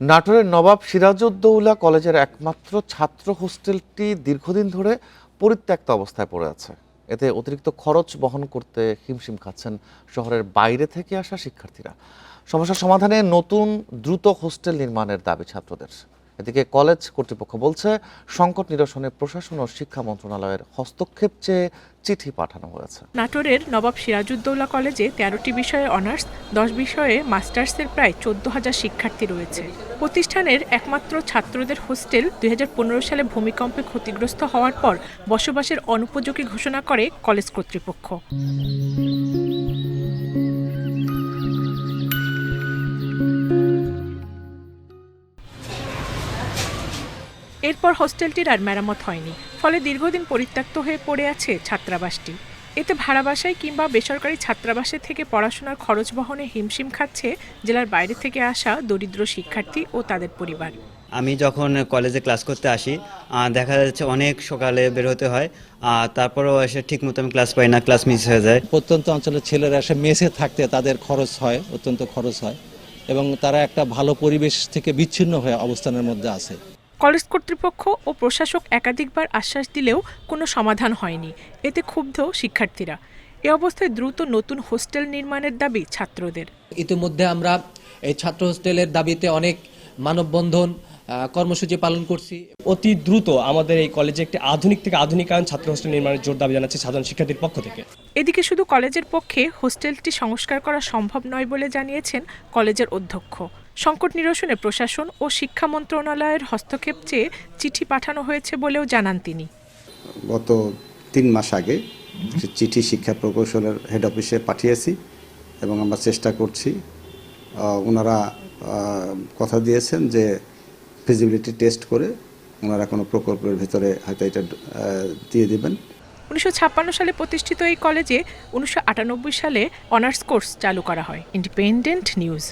নাটোরের নবাব সিরাজউদ্দৌলা কলেজের একমাত্র ছাত্র হোস্টেলটি দীর্ঘদিন ধরে পরিত্যক্ত অবস্থায় পড়ে আছে। এতে অতিরিক্ত খরচ বহন করতে হিমশিম খাচ্ছেন শহরের বাইরে থেকে আসা শিক্ষার্থীরা। সমস্যা সমাধানে নতুন দ্রুত হোস্টেল নির্মাণের দাবি ছাত্রদের। এদিকে কলেজ কর্তৃপক্ষ বলছে, সংকট নিরসনে প্রশাসন ও শিক্ষা মন্ত্রণালয়ের হস্তক্ষেপ চেয়ে চিঠি পাঠানো হয়েছে। নাটোরের নবাব সিরাজউদ্দৌলা কলেজে 13টি বিষয়ে অনার্স, 10 বিষয়ে মাস্টার্সের প্রায় 14,000 শিক্ষার্থী রয়েছে। প্রতিষ্ঠানের একমাত্র ছাত্রদের হোস্টেল 2015 সালে ভূমিকম্পে ক্ষতিগ্রস্ত হওয়ার পর বসবাসের অনুপযোগী ঘোষণা করে কলেজ কর্তৃপক্ষ। এরপর হোস্টেলটির আর মেরামত হয়নি, ফলে দীর্ঘদিন পরিত্যক্ত হয়ে পড়ে আছে ছাত্রাবাসটি। এতে ভাড়া বাসায় কিংবা বেসরকারি ছাত্রাবাসে থেকে পড়াশোনার খরচ বহনে হিমশিম খাচ্ছে জেলার বাইরে থেকে আসা দরিদ্র শিক্ষার্থী ও তাদের পরিবার। আমি যখন কলেজে ক্লাস করতে আসি, দেখা যাচ্ছে অনেক সকালে বের হতে হয়, তারপরেও এসে ঠিক মতো আমি ক্লাস পাই না, ক্লাস মিস হয়ে যায়। প্রত্যন্ত অঞ্চলের ছেলেরা এসে মেসে থাকতে তাদের খরচ হয়, অত্যন্ত খরচ হয়, এবং তারা একটা ভালো পরিবেশ থেকে বিচ্ছিন্ন হয়ে অবস্থানের মধ্যে আছে। কলেজ কর্তৃপক্ষ ও প্রশাসক একাধিকবার আশ্বাস দিলেও কোনো সমাধান হয়নি। এতে ক্ষুব্ধ শিক্ষার্থীরা। এ অবস্থায় দ্রুত নতুন হোস্টেল নির্মাণের দাবি ছাত্রদের। ইতিমধ্যে আমরা এই ছাত্র হোস্টেলের দাবিতে অনেক মানববন্ধন কর্মসূচি পালন করছি। অতি দ্রুত আমাদের এই কলেজে একটি আধুনিক থেকে আধুনিকায়ন ছাত্র হোস্টেল নির্মাণের জোর দাবি জানাচ্ছে সাধারণ শিক্ষার্থীর পক্ষ থেকে। এদিকে শুধু কলেজের পক্ষে হোস্টেলটি সংস্কার করা সম্ভব নয় বলে জানিয়েছেন কলেজের অধ্যক্ষ। সংকট নিরসনে প্রশাসন ও শিক্ষা মন্ত্রণালয়ের হস্তক্ষেপ চেয়ে চিঠি পাঠানো হয়েছে বলেও জানান তিনি। গত 3 মাস আগে চিঠি শিক্ষা প্রকৌশলের হেড অফিসে পাঠিয়েছি এবং আমরা চেষ্টা করছি। ওনারা কথা দিয়েছেন যে ফিজিবিলিটি টেস্ট করে ওনারা কোনো প্রকল্পের ভিতরে হয়তো এটা দিয়ে দিবেন। 1956 সালে প্রতিষ্ঠিত এই কলেজে 1998 সালে অনার্স কোর্স চালু করা হয়। Independent news.